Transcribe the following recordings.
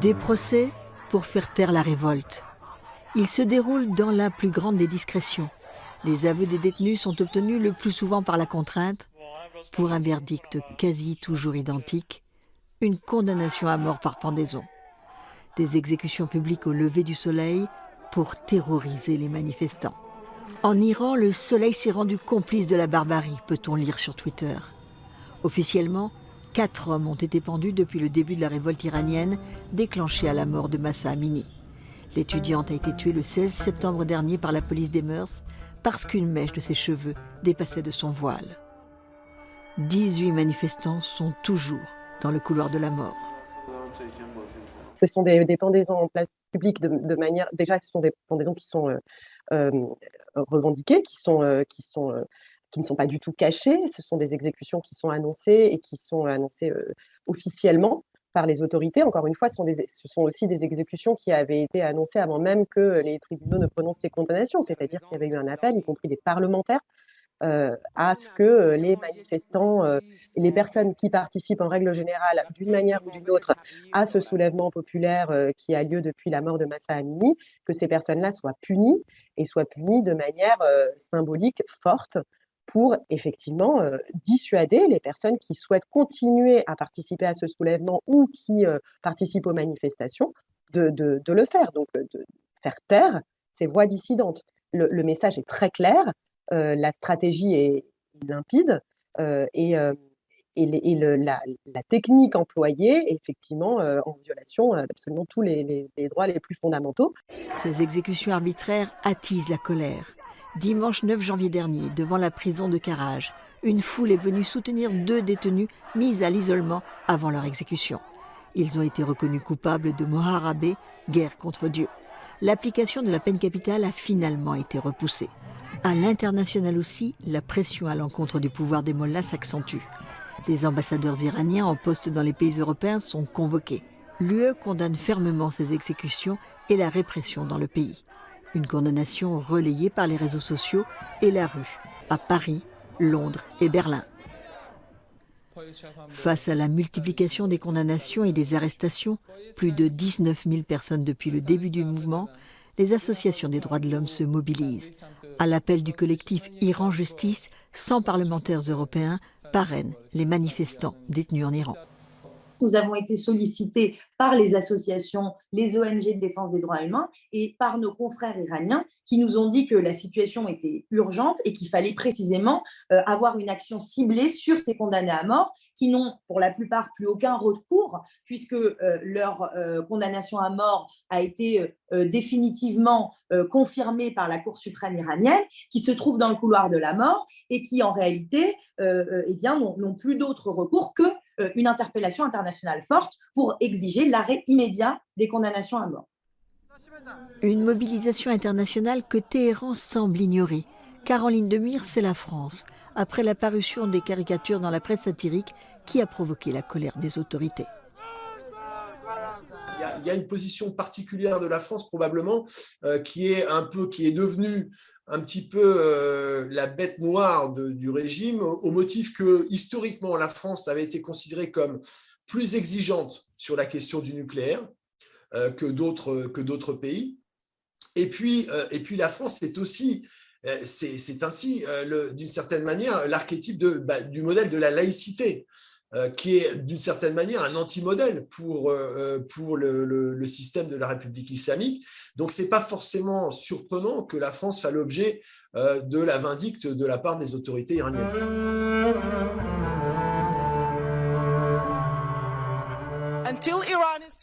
Des procès pour faire taire la révolte. Ils se déroulent dans la plus grande des discrétions. Les aveux des détenus sont obtenus le plus souvent par la contrainte, pour un verdict quasi toujours identique, une condamnation à mort par pendaison. Des exécutions publiques au lever du soleil pour terroriser les manifestants. En Iran, le soleil s'est rendu complice de la barbarie, peut-on lire sur Twitter. Officiellement, 4 hommes ont été pendus depuis le début de la révolte iranienne, déclenchée à la mort de Mahsa Amini. L'étudiante a été tuée le 16 septembre dernier par la police des mœurs parce qu'une mèche de ses cheveux dépassait de son voile. 18 manifestants sont toujours dans le couloir de la mort. Ce sont des pendaisons en place publique de manière... Déjà, ce sont des pendaisons qui sont revendiquées, qui ne sont pas du tout cachées. Ce sont des exécutions qui sont annoncées et qui sont annoncées officiellement par les autorités. Encore une fois, ce sont aussi des exécutions qui avaient été annoncées avant même que les tribunaux ne prononcent ces condamnations. C'est-à-dire qu'il y avait eu un appel, y compris des parlementaires, à ce que les manifestants et les personnes qui participent en règle générale, d'une manière ou d'une autre, à ce soulèvement populaire qui a lieu depuis la mort de Mahsa Amini, que ces personnes-là soient punies et soient punies de manière symbolique forte pour effectivement dissuader les personnes qui souhaitent continuer à participer à ce soulèvement ou qui participent aux manifestations de le faire, donc de faire taire ces voix dissidentes. Le message est très clair. La stratégie est limpide et la technique employée est effectivement en violation d'absolument tous les droits les plus fondamentaux. Ces exécutions arbitraires attisent la colère. Dimanche 9 janvier dernier, devant la prison de Karaj, une foule est venue soutenir 2 détenus mis à l'isolement avant leur exécution. Ils ont été reconnus coupables de moharabé, guerre contre Dieu. L'application de la peine capitale a finalement été repoussée. À l'international aussi, la pression à l'encontre du pouvoir des mollahs s'accentue. Les ambassadeurs iraniens en poste dans les pays européens sont convoqués. L'UE condamne fermement ces exécutions et la répression dans le pays. Une condamnation relayée par les réseaux sociaux et la rue, à Paris, Londres et Berlin. Face à la multiplication des condamnations et des arrestations, plus de 19 000 personnes depuis le début du mouvement, les associations des droits de l'homme se mobilisent. À l'appel du collectif Iran Justice, 100 parlementaires européens parrainent les manifestants détenus en Iran. Nous avons été sollicités par les associations, les ONG de défense des droits humains et par nos confrères iraniens qui nous ont dit que la situation était urgente et qu'il fallait précisément avoir une action ciblée sur ces condamnés à mort qui n'ont pour la plupart plus aucun recours puisque leur condamnation à mort a été définitivement confirmée par la Cour suprême iranienne qui se trouve dans le couloir de la mort et qui en réalité n'ont plus d'autre recours que une interpellation internationale forte pour exiger l'arrêt immédiat des condamnations à mort. Une mobilisation internationale que Téhéran semble ignorer, car en ligne de mire, c'est la France, après la parution des caricatures dans la presse satirique qui a provoqué la colère des autorités. Il y a une position particulière de la France probablement qui est devenue un petit peu la bête noire du régime au motif que historiquement la France avait été considérée comme plus exigeante sur la question du nucléaire que d'autres pays. Et puis la France est aussi, c'est ainsi d'une certaine manière l'archétype du modèle de la laïcité. Qui est d'une certaine manière un anti-modèle pour le système de la République islamique. Donc, ce n'est pas forcément surprenant que la France fasse l'objet de la vindicte de la part des autorités iraniennes.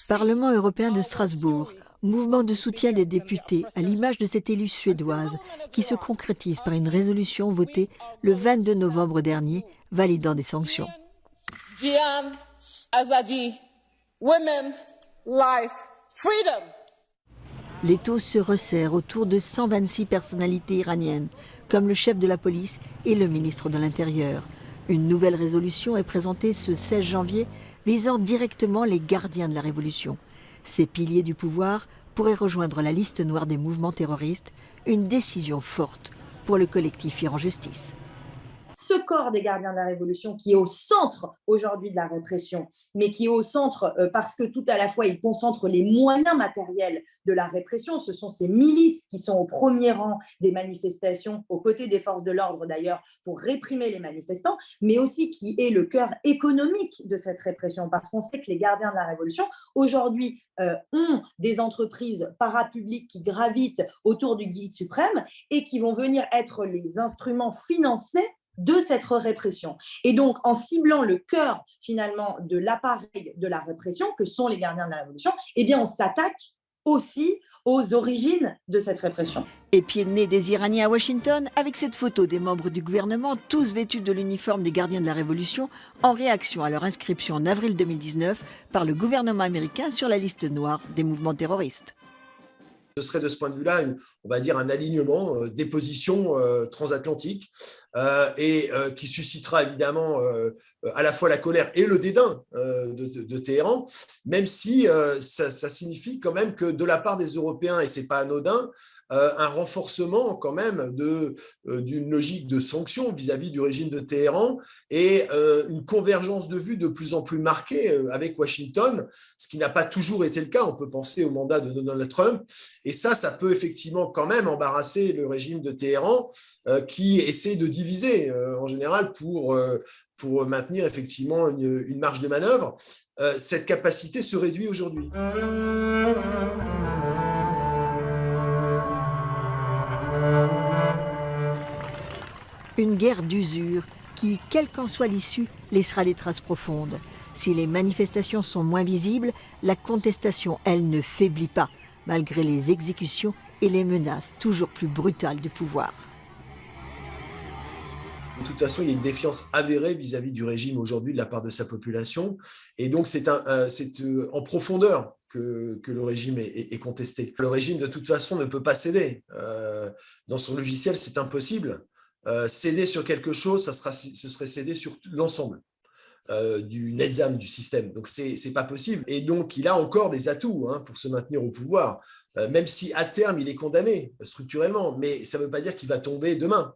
Parlement européen de Strasbourg, mouvement de soutien des députés à l'image de cette élue suédoise qui se concrétise par une résolution votée le 22 novembre dernier validant des sanctions. Jian, Azadi, women, life, freedom. L'étau se resserre autour de 126 personnalités iraniennes, comme le chef de la police et le ministre de l'Intérieur. Une nouvelle résolution est présentée ce 16 janvier visant directement les gardiens de la révolution. Ces piliers du pouvoir pourraient rejoindre la liste noire des mouvements terroristes, une décision forte pour le collectif Iran Justice. Ce corps des gardiens de la Révolution qui est au centre aujourd'hui de la répression, mais qui est au centre parce que tout à la fois, il concentre les moyens matériels de la répression. Ce sont ces milices qui sont au premier rang des manifestations, aux côtés des forces de l'ordre d'ailleurs, pour réprimer les manifestants, mais aussi qui est le cœur économique de cette répression, parce qu'on sait que les gardiens de la Révolution, aujourd'hui, ont des entreprises parapubliques qui gravitent autour du guide suprême et qui vont venir être les instruments financiers de cette répression. Et donc, en ciblant le cœur, finalement, de l'appareil de la répression, que sont les gardiens de la Révolution, eh bien, on s'attaque aussi aux origines de cette répression. Et pied de nez des Iraniens à Washington, avec cette photo des membres du gouvernement, tous vêtus de l'uniforme des gardiens de la Révolution, en réaction à leur inscription en avril 2019 par le gouvernement américain sur la liste noire des mouvements terroristes. Ce serait de ce point de vue-là, on va dire, un alignement des positions transatlantiques et qui suscitera évidemment à la fois la colère et le dédain de Téhéran, même si ça signifie quand même que de la part des Européens, et ce n'est pas anodin, un renforcement quand même d'une logique de sanctions vis-à-vis du régime de Téhéran et une convergence de vues de plus en plus marquée avec Washington, ce qui n'a pas toujours été le cas. On peut penser au mandat de Donald Trump, et ça peut effectivement quand même embarrasser le régime de Téhéran qui essaie de diviser en général pour maintenir effectivement une marge de manœuvre. Cette capacité se réduit aujourd'hui. Une guerre d'usure qui, quelle qu'en soit l'issue, laissera des traces profondes. Si les manifestations sont moins visibles, la contestation, elle, ne faiblit pas, malgré les exécutions et les menaces toujours plus brutales du pouvoir. De toute façon, il y a une défiance avérée vis-à-vis du régime aujourd'hui de la part de sa population. Et donc, c'est en profondeur que le régime est contesté. Le régime, de toute façon, ne peut pas céder. Dans son logiciel, c'est impossible. Céder sur quelque chose, ce serait céder sur l'ensemble du Nizam, du système. Donc, c'est pas possible. Et donc, il a encore des atouts pour se maintenir au pouvoir, même si à terme, il est condamné structurellement. Mais ça ne veut pas dire qu'il va tomber demain.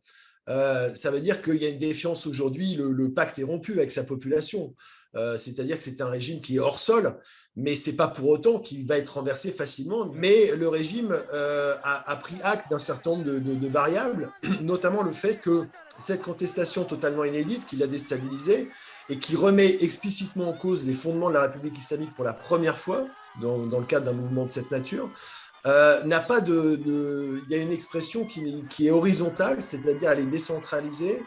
Ça veut dire qu'il y a une défiance aujourd'hui, le pacte est rompu avec sa population. C'est-à-dire que c'est un régime qui est hors sol, mais ce n'est pas pour autant qu'il va être renversé facilement. Mais le régime a pris acte d'un certain nombre de variables, notamment le fait que cette contestation totalement inédite qui l'a déstabilisé et qui remet explicitement en cause les fondements de la République islamique pour la première fois dans le cadre d'un mouvement de cette nature, n'a pas il y a une expression qui est horizontale, c'est-à-dire elle est décentralisée.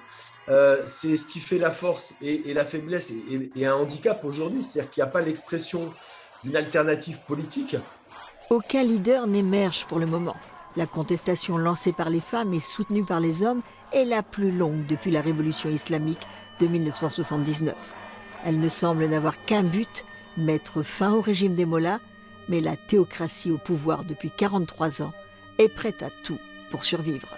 C'est ce qui fait la force et la faiblesse et un handicap aujourd'hui, c'est-à-dire qu'il n'y a pas l'expression d'une alternative politique. Aucun leader n'émerge pour le moment. La contestation lancée par les femmes et soutenue par les hommes est la plus longue depuis la révolution islamique de 1979. Elle ne semble n'avoir qu'un but, mettre fin au régime des mollahs, mais la théocratie au pouvoir depuis 43 ans est prête à tout pour survivre.